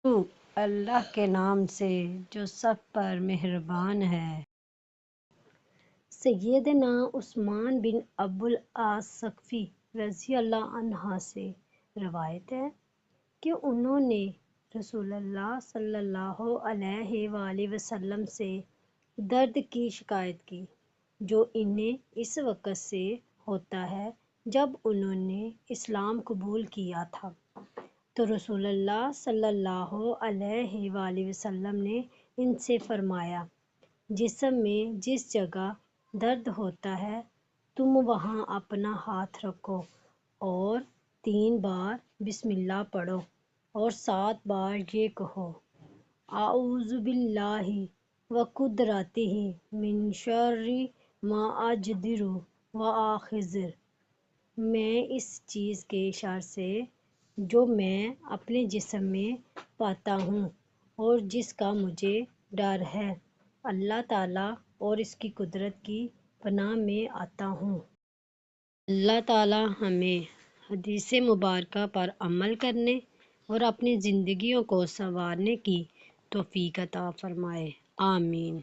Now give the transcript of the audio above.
شروع اللہ کے نام سے جو سب پر مہربان ہے۔ سیدنا عثمان بن ابو العاص ثقفی رضی اللہ عنہ سے روایت ہے کہ انہوں نے رسول اللہ صلی اللہ علیہ وآلہ وسلم سے درد کی شکایت کی جو انہیں اس وقت سے ہوتا ہے جب انہوں نے اسلام قبول کیا تھا، تو رسول اللہ صلی اللہ علیہ وآلہ وسلم نے ان سے فرمایا، جسم میں جس جگہ درد ہوتا ہے تم وہاں اپنا ہاتھ رکھو اور 3 بار بسم اللہ پڑھو اور 7 بار یہ کہو، اعوذ باللہ وقدرتہ من شر ما اجدر واحذر۔ میں اس چیز کے شر سے جو میں اپنے جسم میں پاتا ہوں اور جس کا مجھے ڈر ہے، اللہ تعالیٰ اور اس کی قدرت کی پناہ میں آتا ہوں۔ اللہ تعالیٰ ہمیں حدیث مبارکہ پر عمل کرنے اور اپنی زندگیوں کو سنوارنے کی توفیق عطا فرمائے، آمین۔